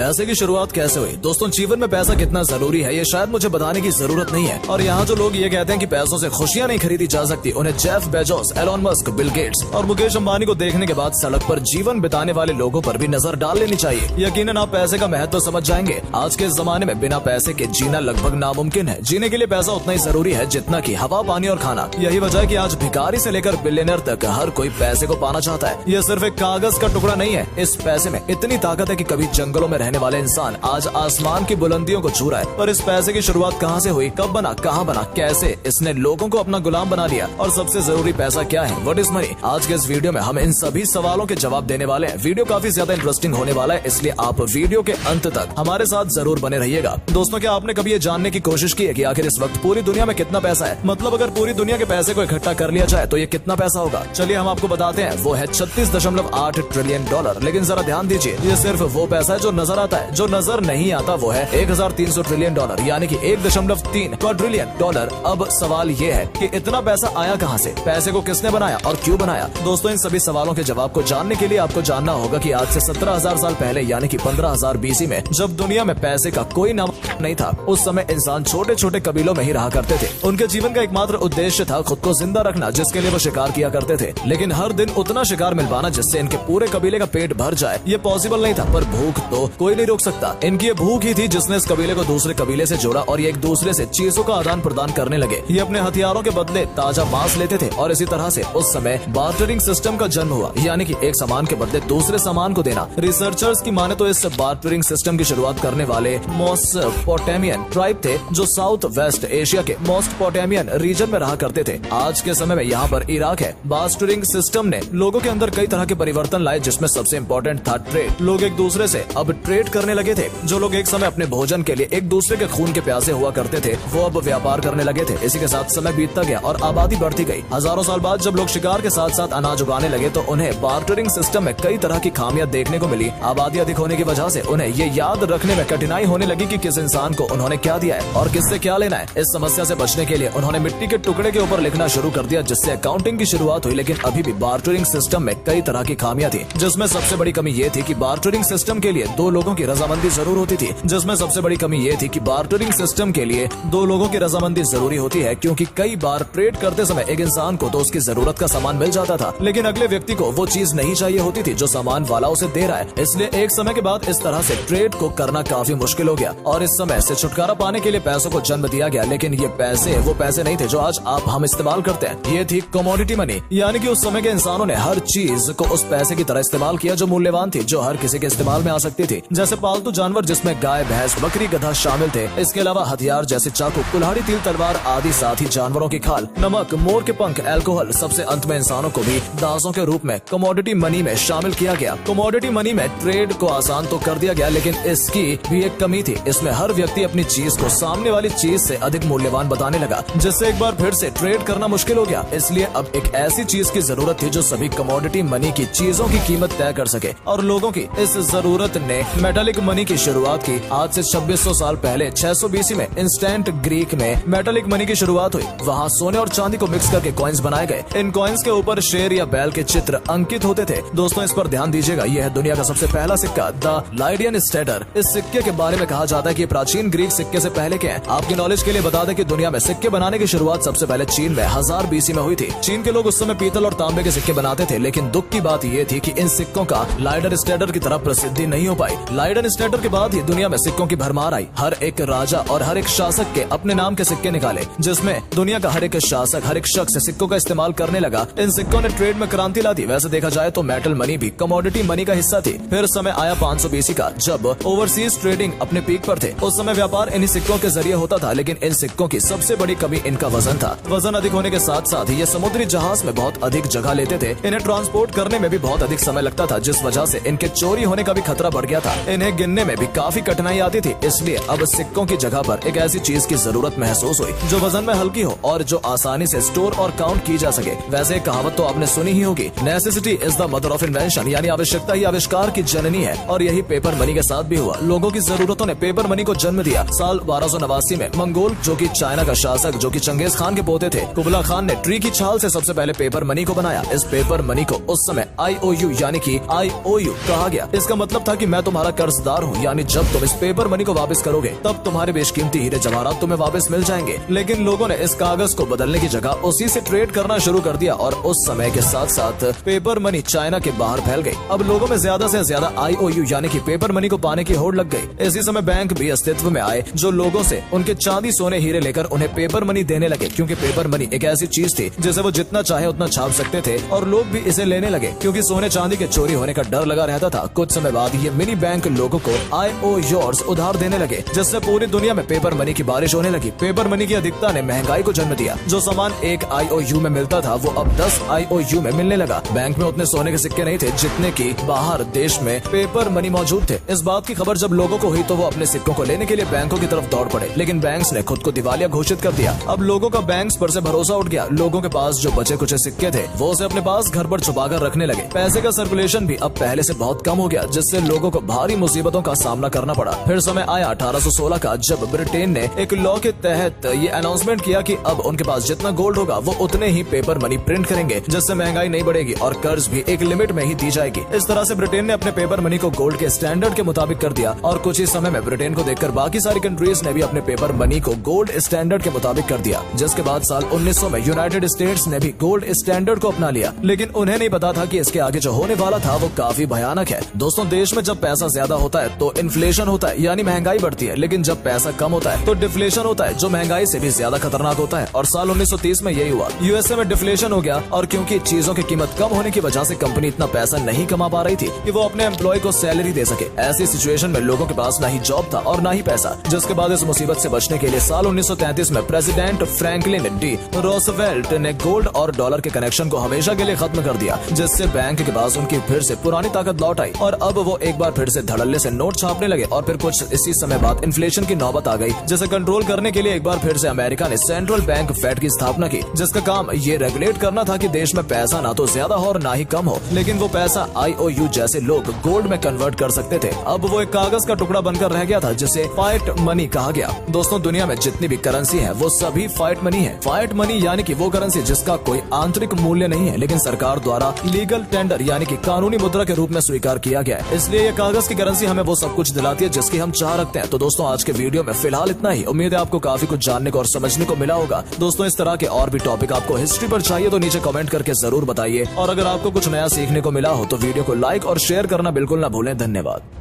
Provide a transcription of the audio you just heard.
पैसे की शुरुआत कैसे हुई? दोस्तों, जीवन में पैसा कितना जरूरी है ये शायद मुझे बताने की जरूरत नहीं है। और यहाँ जो लोग ये कहते हैं कि पैसों से खुशियां नहीं खरीदी जा सकती, उन्हें Jeff Bezos, Elon Musk, Bill Gates और मुकेश अंबानी को देखने के बाद सड़क पर जीवन बिताने वाले लोगों पर भी नजर डाल लेनी चाहिए। यकीनन आप पैसे का महत्व समझ जाएंगे। आज के जमाने में बिना पैसे के जीना लगभग नामुमकिन है। जीने के लिए पैसा उतना ही जरूरी है जितना कि हवा, पानी और खाना। यही वजह है कि आज भिखारी से लेकर बिलियनर तक हर कोई पैसे को पाना चाहता है। यह सिर्फ एक कागज का टुकड़ा नहीं है। इस पैसे में इतनी ताकत है कि कभी जंगलों में रहने वाले इंसान आज आसमान की बुलंदियों को छू रहा है। पर इस पैसे की शुरुआत कहाँ से हुई, कब बना, कहाँ बना, कैसे इसने लोगों को अपना गुलाम बना लिया, और सबसे जरूरी पैसा क्या है, व्हाट इज मनी? आज के इस वीडियो में हम इन सभी सवालों के जवाब देने वाले हैं। वीडियो काफी ज्यादा इंटरेस्टिंग होने वाला है, इसलिए आप वीडियो के अंत तक हमारे साथ जरूर बने रहिएगा। दोस्तों, क्या आपने कभी ये जानने की कोशिश की है कि आखिर इस वक्त पूरी दुनिया में कितना पैसा है? मतलब अगर पूरी दुनिया के पैसे को इकट्ठा कर लिया जाए तो ये कितना पैसा होगा? चलिए हम आपको बताते हैं। वो है 36.8 ट्रिलियन डॉलर। लेकिन जरा ध्यान दीजिए, ये सिर्फ वो पैसा है जो नजर आता है। जो नजर नहीं आता वो है 1300 ट्रिलियन डॉलर, यानी कि 1.3 क्वाड्रिलियन डॉलर। अब सवाल ये है कि इतना पैसा आया कहाँ से, पैसे को किसने बनाया और क्यों बनाया? दोस्तों, इन सभी सवालों के जवाब को जानने के लिए आपको जानना होगा कि आज से 17,000 साल पहले, यानी कि 15,000 BC में, जब दुनिया में पैसे का कोई नाम नहीं था, उस समय इंसान छोटे छोटे कबीलों में ही रहा करते थे। उनके जीवन का एकमात्र उद्देश्य था खुद को जिंदा रखना, जिसके लिए वो शिकार किया करते थे। लेकिन हर दिन उतना शिकार मिल पाना जिससे इनके पूरे कबीले का पेट भर जाए, ये पॉसिबल नहीं था। पर भूख तो कोई नहीं रोक सकता। इनकी ये भूख ही थी जिसने इस कबीले को दूसरे कबीले से जोड़ा और ये एक दूसरे से चीजों का आदान प्रदान करने लगे। ये अपने हथियारों के बदले ताजा मांस लेते थे और इसी तरह से उस समय बार्टरिंग सिस्टम का जन्म हुआ, यानी कि एक सामान के बदले दूसरे सामान को देना। रिसर्चर्स की माने तो इस बार्टरिंग सिस्टम की शुरुआत करने वाले मेसोपोटामियन ट्राइब थे, जो साउथ वेस्ट एशिया के मेसोपोटामियन रीजन में रहा करते थे। आज के समय में यहाँ पर इराक है। बार्टरिंग सिस्टम ने लोगों के अंदर कई तरह के परिवर्तन लाए, जिसमें सबसे इम्पोर्टेंट था ट्रेड। लोग एक दूसरे से अब ट्रेड करने लगे थे। जो लोग एक समय अपने भोजन के लिए एक दूसरे के खून के प्यासे हुआ करते थे, वो अब व्यापार करने लगे थे। इसी के साथ समय बीतता गया और आबादी बढ़ती गई। हजारों साल बाद जब लोग शिकार के साथ साथ अनाज उगाने लगे तो उन्हें बार्टरिंग सिस्टम में कई तरह की खामियां देखने को मिली। आबादी अधिक होने की वजह से उन्हें ये याद रखने में कठिनाई होने लगी कि किस इंसान को उन्होंने क्या दिया है और किससे क्या लेना है। इस समस्या से बचने के लिए उन्होंने मिट्टी के टुकड़े के ऊपर लिखना शुरू कर दिया, जिससे अकाउंटिंग की शुरुआत हुई। लेकिन अभी भी बार्टरिंग सिस्टम में कई तरह की खामियां थी, जिसमें सबसे बड़ी कमी ये थी कि बार्टरिंग सिस्टम के लिए दो लोगों की रजामंदी जरूर होती थी। जिसमें सबसे बड़ी कमी ये थी कि बार्टरिंग सिस्टम के लिए दो लोगों की रजामंदी जरूरी होती है, क्योंकि कई बार ट्रेड करते समय एक इंसान को तो उसकी जरूरत का सामान मिल जाता था, लेकिन अगले व्यक्ति को वो चीज नहीं चाहिए होती थी जो सामान वाला उसे दे रहा है। इसलिए एक समय के बाद इस तरह से ट्रेड को करना काफी मुश्किल हो गया और इस समय से छुटकारा पाने के लिए पैसों को जन्म दिया गया। लेकिन ये पैसे वो पैसे नहीं थे जो आज हम इस्तेमाल करते हैं। ये थी कमोडिटी मनी, यानी कि उस समय के इंसानों ने हर चीज को उस पैसे की तरह इस्तेमाल किया जो मूल्यवान थी, जो हर किसी के इस्तेमाल में आ सकती थी। जैसे पालतू जानवर जिसमें गाय, भैंस, बकरी, गधा शामिल थे। इसके अलावा हथियार जैसे चाकू, कुल्हाड़ी, तीर, तलवार आदि, साथ ही जानवरों की खाल, नमक, मोर के पंख, अल्कोहल, सबसे अंत में इंसानों को भी दासों के रूप में कमोडिटी मनी में शामिल किया गया। कमोडिटी मनी में ट्रेड को आसान तो कर दिया गया, लेकिन इसकी भी एक कमी थी। इसमें हर व्यक्ति अपनी चीज को सामने वाली चीज से अधिक मूल्यवान बताने लगा, जिससे एक बार फिर से ट्रेड करना मुश्किल हो गया। इसलिए अब एक ऐसी चीज की जरूरत थी जो सभी कमोडिटी मनी की चीजों की कीमत तय कर सके, और लोगों की इस जरूरत ने मेटालिक मनी की शुरुआत की। आज से 2600 साल पहले 600 BC में इंस्टेंट ग्रीक में मेटालिक मनी की शुरुआत हुई। वहाँ सोने और चांदी को मिक्स करके कॉइन्स बनाए गए। इन कॉइन्स के ऊपर शेर या बैल के चित्र अंकित होते थे। दोस्तों, इस पर ध्यान दीजिएगा, यह है दुनिया का सबसे पहला सिक्का, द लाइडियन स्टेटर। इस सिक्के के बारे में कहा जाता है कि प्राचीन ग्रीक सिक्के से पहले के हैं। आपकी नॉलेज के लिए बता दें कि दुनिया में सिक्के बनाने की शुरुआत सबसे पहले चीन में 1000 BC में हुई थी। चीन के लोग उस समय पीतल और तांबे के सिक्के बनाते थे, लेकिन दुख की बात यह थी कि इन सिक्कों का लाइडन स्टेटर की तरह प्रसिद्धि नहीं हो पाई। लाइडन स्टेटर के बाद ही दुनिया में सिक्कों की भरमार आई। हर एक राजा और हर एक शासक के अपने नाम के सिक्के निकाले, जिसमें दुनिया का हर एक शासक, हर एक शख्स सिक्कों का इस्तेमाल करने लगा। इन सिक्कों ने ट्रेड में क्रांति ला दी। वैसे देखा जाए तो मेटल मनी भी कमोडिटी मनी का हिस्सा थी। फिर समय आया 500 BC का, जब ओवरसीज ट्रेडिंग अपने पीक पर थे। उस समय व्यापार इन्हीं सिक्कों के जरिए होता था, लेकिन इन सिक्कों की सबसे बड़ी कमी इनका वजन था। वजन अधिक होने के साथ साथ ये समुद्री जहाज में बहुत अधिक जगह लेते थे। इन्हें ट्रांसपोर्ट करने में भी बहुत अधिक समय लगता था, जिस वजह से इनके चोरी होने का भी खतरा बढ़ गया था। इन्हें गिनने में भी काफी कठिनाई आती थी। इसलिए अब सिक्कों की जगह पर एक ऐसी चीज की जरूरत महसूस हुई जो वजन में हल्की हो और जो आसानी से स्टोर और काउंट की जा सके। वैसे एक कहावत तो आपने सुनी ही होगी, necessity is the mother of invention, यानी आवश्यकता ही आविष्कार की जननी है। और यही पेपर मनी के साथ भी हुआ। लोगों की जरूरतों ने पेपर मनी को जन्म दिया। साल 1289 में मंगोल, जो कि चाइना का शासक, जो कि चंगेज खान के पोते थे, कुबला खान ने ट्री की छाल से सबसे पहले पेपर मनी को बनाया। इस पेपर मनी को उस समय IOU यानी कि IOU कहा गया। इसका मतलब था कि मैं तुम्हारे तुम्हारा कर्जदार हूँ, यानी जब तुम इस पेपर मनी को वापस करोगे तब तुम्हारे बेशकीमती हीरे जवाहरात तुम्हें वापस मिल जाएंगे। लेकिन लोगों ने इस कागज को बदलने की जगह उसी से ट्रेड करना शुरू कर दिया और उस समय के साथ साथ पेपर मनी चाइना के बाहर फैल गई। अब लोगों में ज्यादा से ज्यादा IOU यानी कि पेपर मनी को पाने की होड़ लग गई। इसी समय बैंक भी अस्तित्व में आए जो लोगों से उनके चांदी सोने हीरे लेकर उन्हें पेपर मनी देने लगे, क्योंकि पेपर मनी एक ऐसी चीज थी जिसे वो जितना चाहे उतना छाप सकते थे और लोग भी इसे लेने लगे क्योंकि सोने चांदी के चोरी होने का डर लगा रहता था। कुछ समय बाद ये मिनी बैंक लोगों को IOUs उधार देने लगे, जिससे पूरी दुनिया में पेपर मनी की बारिश होने लगी। पेपर मनी की अधिकता ने महंगाई को जन्म दिया। जो सामान एक IOU में मिलता था वो अब 10 IOU में मिलने लगा। बैंक में उतने सोने के सिक्के नहीं थे जितने की बाहर देश में पेपर मनी मौजूद थे। इस बात की खबर जब लोगों को हुई तो वो अपने सिक्कों को लेने के लिए बैंकों की तरफ दौड़ पड़े, लेकिन बैंक्स ने खुद को दिवालिया घोषित कर दिया। अब लोगों का बैंक्स पर से भरोसा उठ गया। लोगों के पास जो बचे कुछ सिक्के थे वो उसे अपने पास घर पर छुपाकर रखने लगे। पैसे का सर्कुलेशन भी अब पहले से बहुत कम हो गया, जिससे लोगों को भारी मुसीबतों का सामना करना पड़ा। फिर समय आया 1816 का, जब ब्रिटेन ने एक लॉ के तहत ये अनाउंसमेंट किया कि अब उनके पास जितना गोल्ड होगा वो उतने ही पेपर मनी प्रिंट करेंगे, जिससे महंगाई नहीं बढ़ेगी और कर्ज भी एक लिमिट में ही दी जाएगी। इस तरह से ब्रिटेन ने अपने पेपर मनी को गोल्ड के स्टैंडर्ड के मुताबिक कर दिया और कुछ ही समय में ब्रिटेन को देखकर बाकी सारी कंट्रीज ने भी अपने पेपर मनी को गोल्ड स्टैंडर्ड के मुताबिक कर दिया, जिसके बाद साल 1900 में यूनाइटेड स्टेट्स ने भी गोल्ड स्टैंडर्ड को अपना लिया। लेकिन उन्हें नहीं पता था कि इसके आगे जो होने वाला था वो काफी भयानक है। दोस्तों, देश में जब पैसा ज्यादा होता है तो इन्फ्लेशन होता है, यानी महंगाई बढ़ती है, लेकिन जब पैसा कम होता है तो डिफ्लेशन होता है, जो महंगाई से भी ज्यादा खतरनाक होता है। और साल 1930 में यही हुआ। यूएसए में डिफ्लेशन हो गया और क्योंकि चीजों की कीमत कम होने की वजह से कंपनी इतना पैसा नहीं कमा पा रही थी कि वो अपने एम्प्लॉय को सैलरी दे सके। ऐसी सिचुएशन में लोगों के पास ना ही जॉब था और ना ही पैसा, जिसके बाद इस मुसीबत से बचने के लिए साल 1933 में प्रेसिडेंट फ्रैंकलिन डी रूजवेल्ट ने गोल्ड और डॉलर के कनेक्शन को हमेशा के लिए खत्म कर दिया, जिससे बैंक के पास उनकी फिर से पुरानी ताकत लौट आई और अब वो एक बार फिर से धड़ल्ले से नोट छापने लगे। और फिर कुछ इसी समय बाद इन्फ्लेशन की नौबत आ गई, जिसे कंट्रोल करने के लिए एक बार फिर से अमेरिका ने सेंट्रल बैंक फेड की स्थापना की, जिसका काम ये रेगुलेट करना था कि देश में पैसा ना तो ज्यादा हो और ना ही कम हो, लेकिन वो पैसा IOU जैसे लोग गोल्ड में कन्वर्ट कर सकते थे। अब वो एक कागज का टुकड़ा बनकर रह गया था जिसे फाइट मनी कहा गया। दोस्तों, दुनिया में जितनी भी करेंसी है वो सभी फाइट मनी है। फाइट मनी यानी कि वो करेंसी जिसका कोई आंतरिक मूल्य नहीं है, लेकिन सरकार द्वारा लीगल टेंडर यानी कि कानूनी मुद्रा के रूप में स्वीकार किया गया है। इसलिए ये कागज की करेंसी हमें वो सब कुछ दिलाती है जिसकी हम चाह रखते हैं। तो दोस्तों, आज के वीडियो में फिलहाल इतना ही। उम्मीद है आपको काफी कुछ जानने को और समझने को मिला होगा। दोस्तों, इस तरह के और भी टॉपिक आपको हिस्ट्री पर चाहिए तो नीचे कमेंट करके जरूर बताइए, और अगर आपको कुछ नया सीखने को मिला हो तो वीडियो को लाइक और शेयर करना बिल्कुल ना भूलें। धन्यवाद।